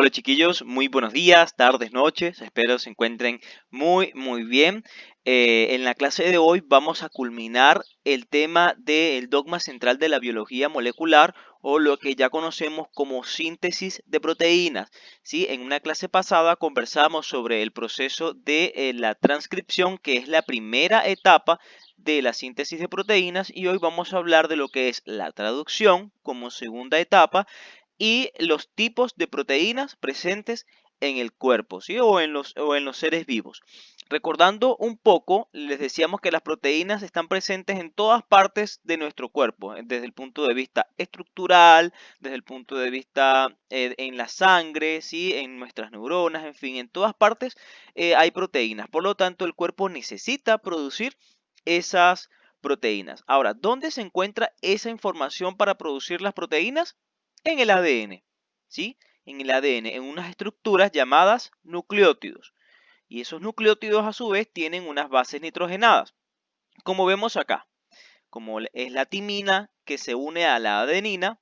Hola chiquillos, muy buenos días, tardes, noches, espero se encuentren muy bien. En la clase de hoy vamos a culminar el tema del dogma central de la biología molecular o lo que ya conocemos como síntesis de proteínas. ¿Sí? En una clase pasada conversamos sobre el proceso de la transcripción, que es la primera etapa de la síntesis de proteínas, y hoy vamos a hablar de lo que es la traducción como segunda etapa y los tipos de proteínas presentes en el cuerpo, ¿sí? O en los seres vivos. Recordando un poco, les decíamos que las proteínas están presentes en todas partes de nuestro cuerpo, desde el punto de vista estructural, desde el punto de vista en la sangre, ¿sí? En nuestras neuronas, en fin, en todas partes hay proteínas. Por lo tanto, el cuerpo necesita producir esas proteínas. Ahora, ¿dónde se encuentra esa información para producir las proteínas? En el ADN, ¿sí? En el ADN, en unas estructuras llamadas nucleótidos. Y esos nucleótidos a su vez tienen unas bases nitrogenadas, como vemos acá, como es la timina que se une a la adenina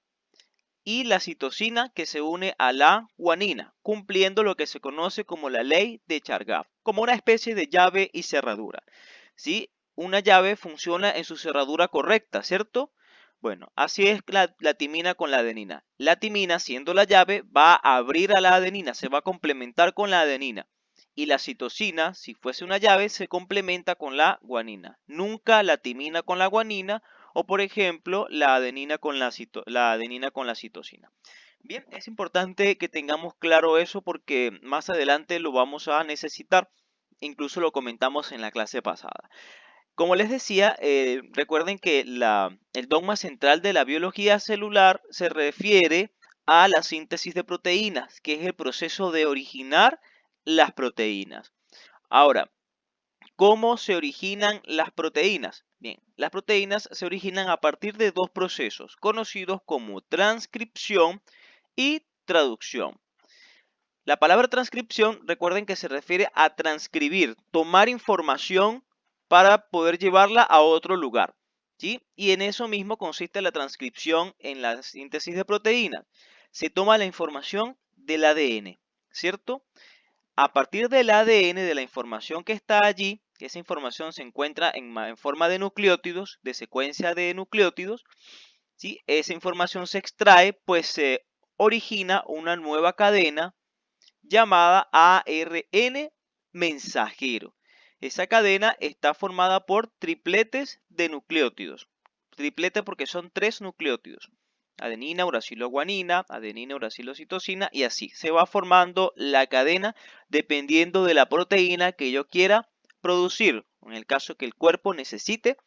y la citosina que se une a la guanina, cumpliendo lo que se conoce como la ley de Chargaff, como una especie de llave y cerradura. ¿Sí? Una llave funciona en su cerradura correcta, ¿cierto? Bueno, así es la timina con la adenina. La timina, siendo la llave, va a abrir a la adenina, se va a complementar con la adenina. Y la citosina, si fuese una llave, se complementa con la guanina. Nunca la timina con la guanina o, por ejemplo, la adenina con la adenina con la citosina. Bien, es importante que tengamos claro eso porque más adelante lo vamos a necesitar. Incluso lo comentamos en la clase pasada. Como les decía, recuerden que el dogma central de la biología celular se refiere a la síntesis de proteínas, que es el proceso de originar las proteínas. Ahora, ¿cómo se originan las proteínas? Bien, las proteínas se originan a partir de dos procesos conocidos como transcripción y traducción. La palabra transcripción, recuerden que se refiere a transcribir, tomar información para poder llevarla a otro lugar, ¿sí? Y en eso mismo consiste la transcripción en la síntesis de proteínas. Se toma la información del ADN, ¿cierto? A partir del ADN, de la información que está allí, que esa información se encuentra en forma de nucleótidos, de secuencia de nucleótidos, ¿sí? Esa información se extrae, pues se origina una nueva cadena llamada ARN mensajero. Esa cadena está formada por tripletes de nucleótidos. Triplete porque son tres nucleótidos. Adenina, uracilo, guanina, adenina, uracilo, citosina y así. Se va formando la cadena dependiendo de la proteína que yo quiera producir. En el caso que el cuerpo necesite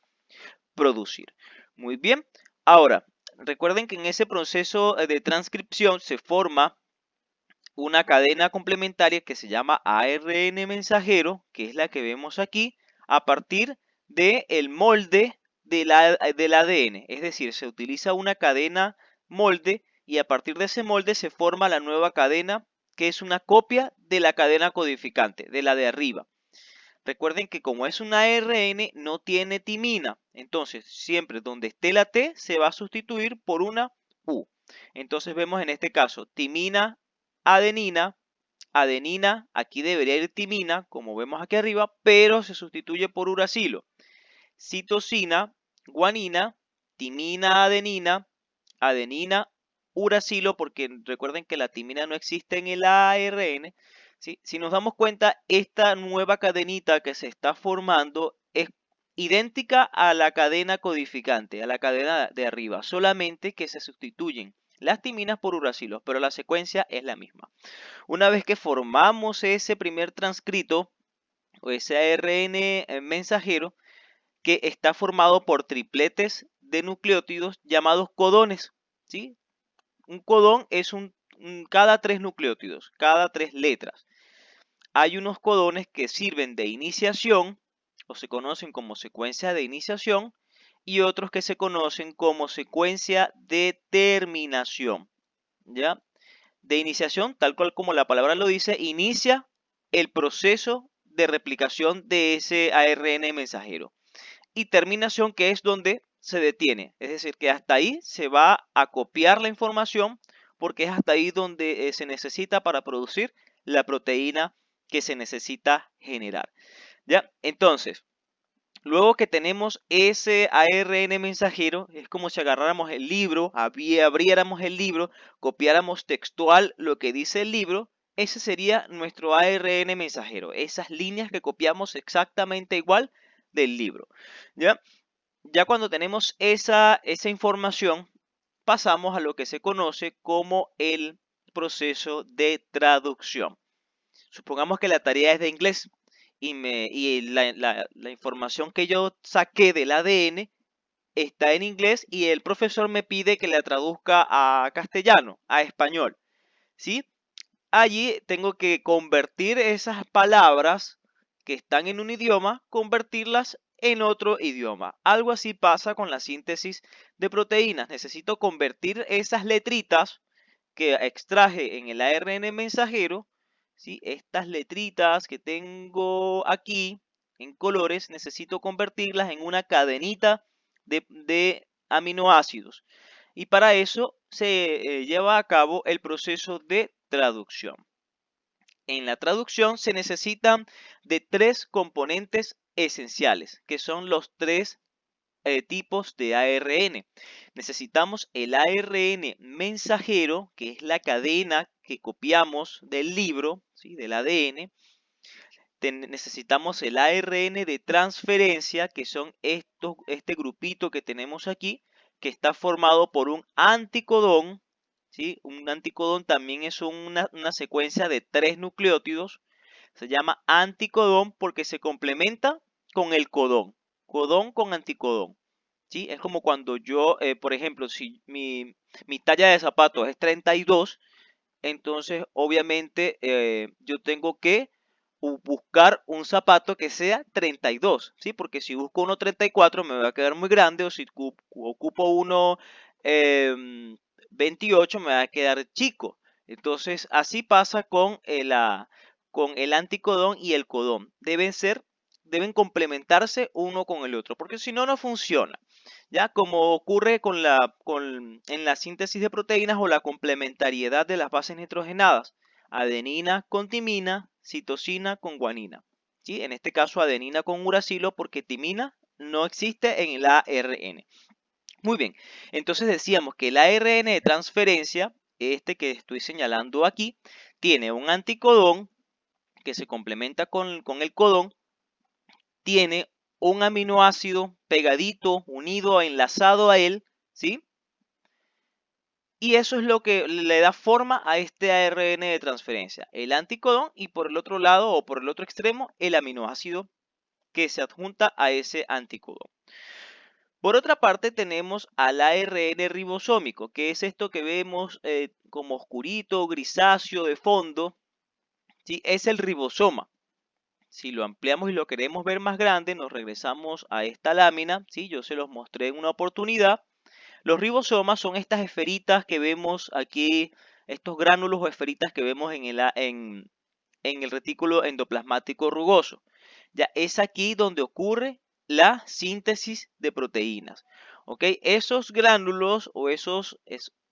producir. Muy bien. Ahora, recuerden que en ese proceso de transcripción se forma una cadena complementaria que se llama ARN mensajero, que es la que vemos aquí, a partir del molde del ADN. Es decir, se utiliza una cadena molde y a partir de ese molde se forma la nueva cadena, que es una copia de la cadena codificante, de la de arriba. Recuerden que como es una ARN, no tiene timina. Entonces, siempre donde esté la T, se va a sustituir por una U. Entonces vemos en este caso timina, adenina, adenina, aquí debería ir timina, como vemos aquí arriba, pero se sustituye por uracilo. Citosina, guanina, timina, adenina, adenina, uracilo, porque recuerden que la timina no existe en el ARN. ¿Sí? Si nos damos cuenta, esta nueva cadenita que se está formando es idéntica a la cadena codificante, a la cadena de arriba, solamente que se sustituyen las timinas por uracilos, pero la secuencia es la misma. Una vez que formamos ese primer transcrito o ese ARN mensajero que está formado por tripletes de nucleótidos llamados codones, ¿sí? Un codón es cada tres nucleótidos, cada tres letras. Hay unos codones que sirven de iniciación o se conocen como secuencia de iniciación y otros que se conocen como secuencia de terminación, ¿ya? De iniciación, tal cual como la palabra lo dice, inicia el proceso de replicación de ese ARN mensajero. Y terminación, que es donde se detiene. Es decir, que hasta ahí se va a copiar la información porque es hasta ahí donde se necesita para producir la proteína que se necesita generar. ¿Ya? Entonces, luego que tenemos ese ARN mensajero, es como si agarráramos el libro, abriéramos el libro, copiáramos textual lo que dice el libro, ese sería nuestro ARN mensajero, esas líneas que copiamos exactamente igual del libro. ¿Ya? Ya cuando tenemos esa información, pasamos a lo que se conoce como el proceso de traducción. Supongamos que la tarea es de inglés y la información que yo saqué del ADN está en inglés y el profesor me pide que la traduzca a castellano, a español, ¿sí? Allí tengo que convertir esas palabras que están en un idioma, convertirlas en otro idioma. Algo así pasa con la síntesis de proteínas. Necesito convertir esas letritas que extraje en el ARN mensajero, ¿sí? Estas letritas que tengo aquí en colores, necesito convertirlas en una cadenita de aminoácidos. Y para eso se lleva a cabo el proceso de traducción. En la traducción se necesitan de tres componentes esenciales, que son los tres tipos de ARN. Necesitamos el ARN mensajero, que es la cadena que copiamos del libro, ¿sí? Del ADN. Necesitamos el ARN de transferencia, que son este grupito que tenemos aquí, que está formado por un anticodón, ¿sí? Un anticodón también es una secuencia de 3 nucleótidos. Se llama anticodón porque se complementa con el codón. Codón con anticodón. ¿Sí? Es como cuando yo, por ejemplo, si mi talla de zapatos es 32, entonces obviamente yo tengo que buscar un zapato que sea 32, ¿sí? Porque si busco uno 34 me va a quedar muy grande, o si ocupo uno 28 me va a quedar chico. Entonces así pasa con el anticodón y el codón. Deben complementarse uno con el otro, porque si no, no funciona. Ya como ocurre en la síntesis de proteínas o la complementariedad de las bases nitrogenadas, adenina con timina, citosina con guanina. ¿Sí? En este caso adenina con uracilo porque timina no existe en el ARN. Muy bien, entonces decíamos que el ARN de transferencia, este que estoy señalando aquí, tiene un anticodón que se complementa con el codón, tiene un aminoácido pegadito, unido, enlazado a él, ¿sí? Y eso es lo que le da forma a este ARN de transferencia, el anticodón y por el otro lado o por el otro extremo el aminoácido que se adjunta a ese anticodón. Por otra parte tenemos al ARN ribosómico, que es esto que vemos como oscurito, grisáceo de fondo, ¿sí? Es el ribosoma. Si lo ampliamos y lo queremos ver más grande, nos regresamos a esta lámina, ¿sí? Yo se los mostré en una oportunidad. Los ribosomas son estas esferitas que vemos aquí, estos gránulos o esferitas que vemos en el retículo endoplasmático rugoso. Ya es aquí donde ocurre la síntesis de proteínas. ¿Ok? Esos gránulos o esas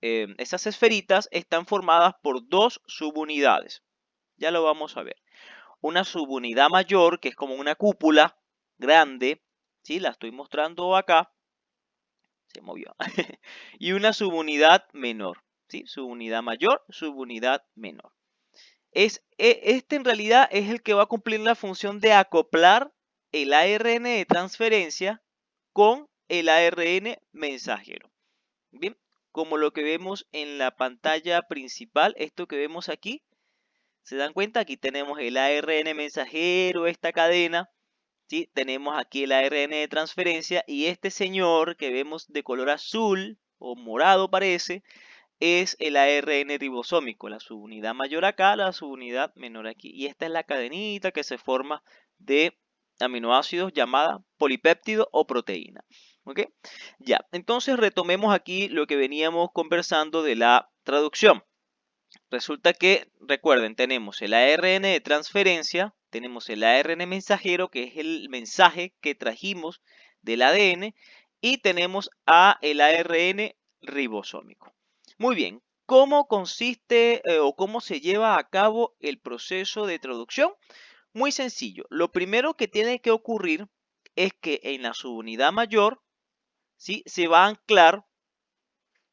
esferitas están formadas por dos subunidades. Ya lo vamos a ver. Una subunidad mayor, que es como una cúpula grande, ¿sí? La estoy mostrando acá. Se movió. Y una subunidad menor, ¿sí? Subunidad mayor, subunidad menor. Este en realidad es el que va a cumplir la función de acoplar el ARN de transferencia con el ARN mensajero. Bien, como lo que vemos en la pantalla principal, esto que vemos aquí, ¿se dan cuenta? Aquí tenemos el ARN mensajero, esta cadena, ¿sí? Tenemos aquí el ARN de transferencia y este señor que vemos de color azul o morado parece, es el ARN ribosómico, la subunidad mayor acá, la subunidad menor aquí. Y esta es la cadenita que se forma de aminoácidos llamada polipéptido o proteína. ¿Ok? Ya, entonces retomemos aquí lo que veníamos conversando de la traducción. Resulta que, recuerden, tenemos el ARN de transferencia, tenemos el ARN mensajero, que es el mensaje que trajimos del ADN, y tenemos el ARN ribosómico. Muy bien, ¿Cómo consiste o cómo se lleva a cabo el proceso de traducción? Muy sencillo. Lo primero que tiene que ocurrir es que en la subunidad mayor, ¿sí?, se va a anclar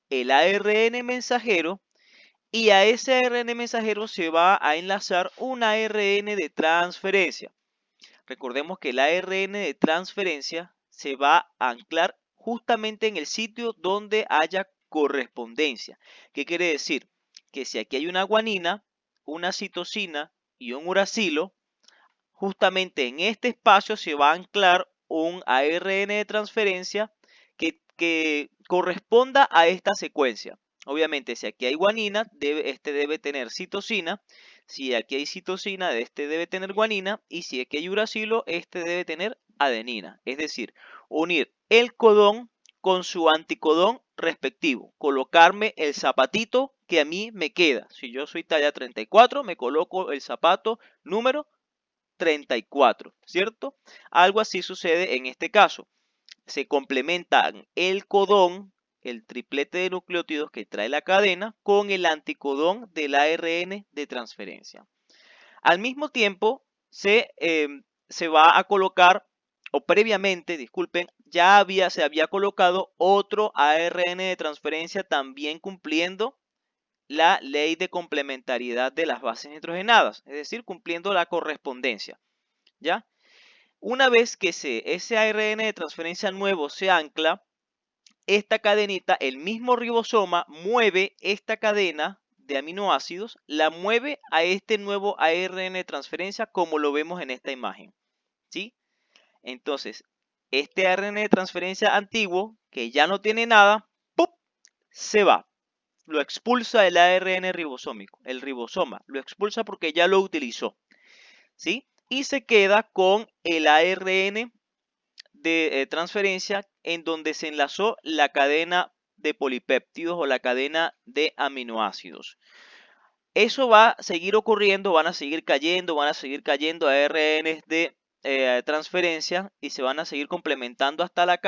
el ARN mensajero y a ese ARN mensajero se va a enlazar un ARN de transferencia. Recordemos que el ARN de transferencia se va a anclar justamente en el sitio donde haya correspondencia. ¿Qué quiere decir? Que si aquí hay una guanina, una citosina y un uracilo, justamente en este espacio se va a anclar un ARN de transferencia que corresponda a esta secuencia. Obviamente, si aquí hay guanina, este debe tener citosina. Si aquí hay citosina, este debe tener guanina. Y si aquí hay uracilo, este debe tener adenina. Es decir, unir el codón con su anticodón respectivo. Colocarme el zapatito que a mí me queda. Si yo soy talla 34, me coloco el zapato número 34, ¿cierto? Algo así sucede en este caso. Se complementan el codón, el triplete de nucleótidos que trae la cadena, con el anticodón del ARN de transferencia. Al mismo tiempo, se va a colocar, o previamente, disculpen, se había colocado otro ARN de transferencia también cumpliendo la ley de complementariedad de las bases nitrogenadas, es decir, cumpliendo la correspondencia, ¿ya? Una vez que ese ARN de transferencia nuevo se ancla, esta cadenita, el mismo ribosoma mueve esta cadena de aminoácidos, la mueve a este nuevo ARN de transferencia como lo vemos en esta imagen, ¿sí? Entonces, este ARN de transferencia antiguo, que ya no tiene nada, ¡pup!, se va. Lo expulsa el ARN ribosómico, el ribosoma, lo expulsa porque ya lo utilizó, ¿sí? Y se queda con el ARN de transferencia en donde se enlazó la cadena de polipéptidos o la cadena de aminoácidos. Eso va a seguir ocurriendo, van a seguir cayendo ARNs de transferencia y se van a seguir complementando hasta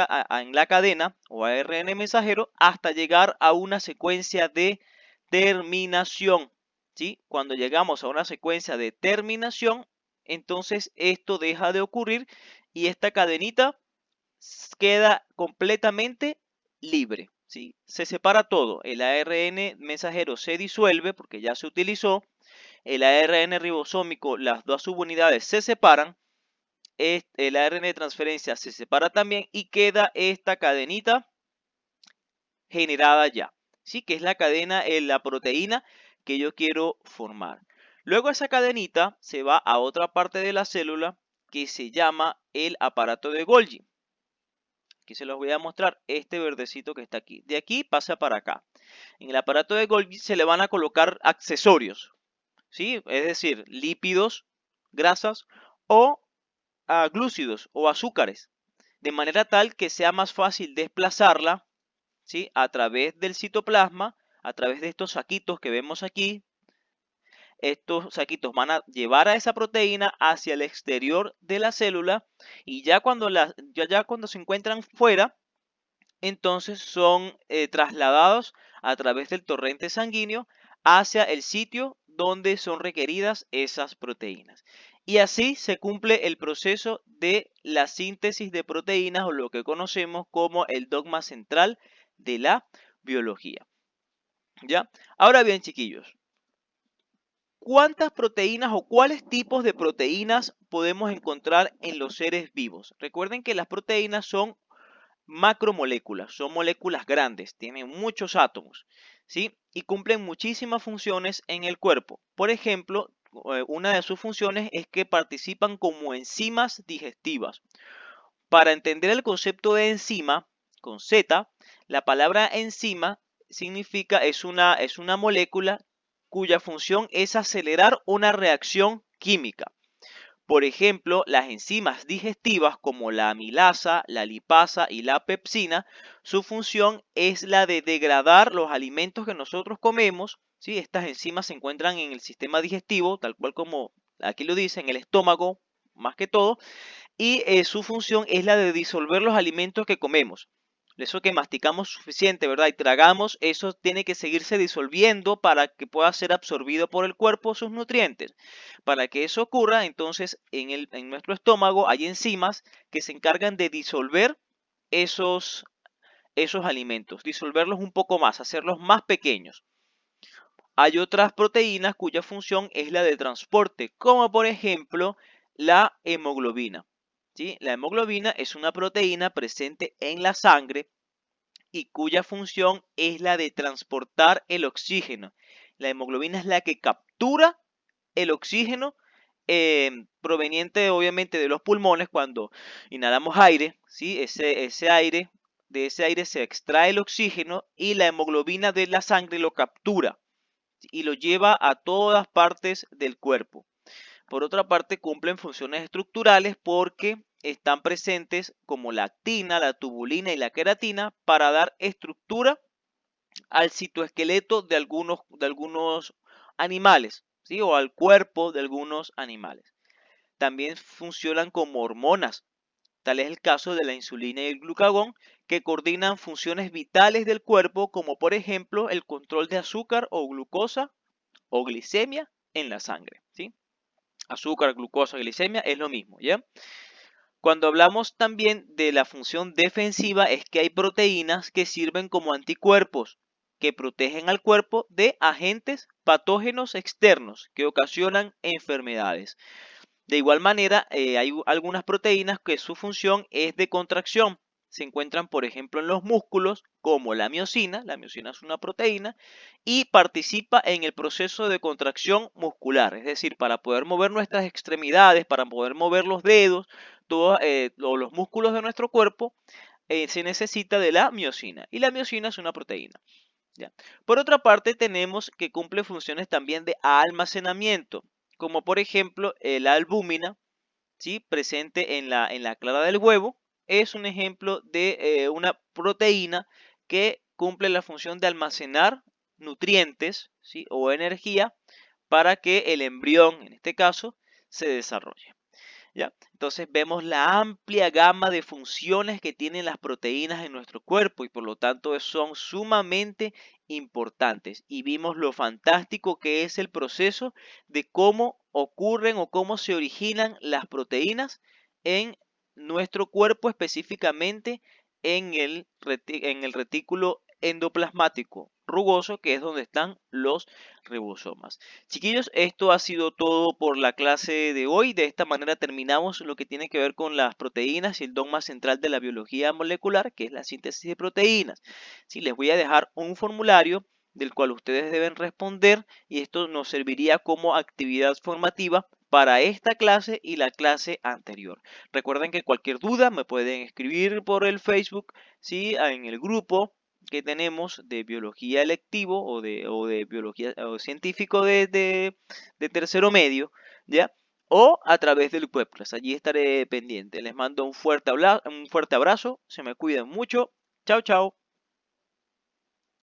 en la cadena o ARN mensajero hasta llegar a una secuencia de terminación, ¿sí? Cuando llegamos a una secuencia de terminación, entonces esto deja de ocurrir y esta cadenita queda completamente libre, ¿sí? Se separa todo. El ARN mensajero se disuelve porque ya se utilizó. El ARN ribosómico, las dos subunidades se separan. El ARN de transferencia se separa también y queda esta cadenita generada ya, ¿sí? Que es la cadena, la proteína que yo quiero formar. Luego esa cadenita se va a otra parte de la célula que se llama el aparato de Golgi. Aquí se los voy a mostrar, este verdecito que está aquí. De aquí pasa para acá. En el aparato de Golgi se le van a colocar accesorios, ¿sí? Es decir, lípidos, grasas o glúcidos o azúcares, de manera tal que sea más fácil desplazarla, ¿sí?, a través del citoplasma, a través de estos saquitos que vemos aquí. Estos saquitos van a llevar a esa proteína hacia el exterior de la célula y ya cuando se encuentran fuera, entonces son trasladados a través del torrente sanguíneo hacia el sitio donde son requeridas esas proteínas. Y así se cumple el proceso de la síntesis de proteínas o lo que conocemos como el dogma central de la biología. ¿Ya? Ahora bien, chiquillos, ¿cuántas proteínas o cuáles tipos de proteínas podemos encontrar en los seres vivos? Recuerden que las proteínas son macromoléculas, son moléculas grandes, tienen muchos átomos, ¿sí? Y cumplen muchísimas funciones en el cuerpo. Por ejemplo, una de sus funciones es que participan como enzimas digestivas. Para entender el concepto de enzima, con Z, la palabra enzima es una molécula cuya función es acelerar una reacción química. Por ejemplo, las enzimas digestivas como la amilasa, la lipasa y la pepsina, su función es la de degradar los alimentos que nosotros comemos, ¿sí? Estas enzimas se encuentran en el sistema digestivo, tal cual como aquí lo dice, en el estómago más que todo, y su función es la de disolver los alimentos que comemos. eso que masticamos suficiente, ¿verdad? Y tragamos, eso tiene que seguirse disolviendo para que pueda ser absorbido por el cuerpo sus nutrientes. Para que eso ocurra, entonces en nuestro estómago hay enzimas que se encargan de disolver esos, esos alimentos, disolverlos un poco más, hacerlos más pequeños. Hay otras proteínas cuya función es la de transporte, como por ejemplo la hemoglobina. ¿Sí? La hemoglobina es una proteína presente en la sangre y cuya función es la de transportar el oxígeno. La hemoglobina es la que captura el oxígeno proveniente obviamente de los pulmones cuando inhalamos aire, ¿sí? Ese aire, de ese aire se extrae el oxígeno y la hemoglobina de la sangre lo captura y lo lleva a todas partes del cuerpo. Por otra parte, cumplen funciones estructurales porque están presentes como la actina, la tubulina y la queratina para dar estructura al citoesqueleto de algunos animales, ¿sí? O al cuerpo de algunos animales. También funcionan como hormonas. Tal es el caso de la insulina y el glucagón, que coordinan funciones vitales del cuerpo, como por ejemplo el control de azúcar o glucosa o glicemia en la sangre, ¿sí? Azúcar, glucosa, glicemia es lo mismo, ¿ya? Cuando hablamos también de la función defensiva es que hay proteínas que sirven como anticuerpos que protegen al cuerpo de agentes patógenos externos que ocasionan enfermedades. De igual manera, hay algunas proteínas que su función es de contracción. Se encuentran, por ejemplo, en los músculos, como la miocina. La miocina es una proteína y participa en el proceso de contracción muscular. Es decir, para poder mover nuestras extremidades, para poder mover los dedos, todos los músculos de nuestro cuerpo, se necesita de la miocina. Y la miocina es una proteína. ¿Ya? Por otra parte, tenemos que cumple funciones también de almacenamiento, como por ejemplo la albúmina, ¿sí? Presente en la clara del huevo, es un ejemplo de una proteína que cumple la función de almacenar nutrientes, ¿sí? O energía para que el embrión, en este caso, se desarrolle. ¿Ya? Entonces vemos la amplia gama de funciones que tienen las proteínas en nuestro cuerpo y por lo tanto son sumamente importantes. Y vimos lo fantástico que es el proceso de cómo ocurren o cómo se originan las proteínas en nuestro cuerpo, específicamente en el retículo endoplasmático rugoso, que es donde están los ribosomas. Chiquillos, esto ha sido todo por la clase de hoy. De esta manera terminamos lo que tiene que ver con las proteínas y el dogma central de la biología molecular, que es la síntesis de proteínas. Sí, les voy a dejar un formulario del cual ustedes deben responder y esto nos serviría como actividad formativa para esta clase y la clase anterior. Recuerden que cualquier duda me pueden escribir por el Facebook, ¿sí? En el grupo que tenemos de biología electivo o de biología o científico de tercero medio, ¿ya? O a través del webclass. Allí estaré pendiente. Les mando un fuerte abrazo, se me cuidan mucho. Chao, chao.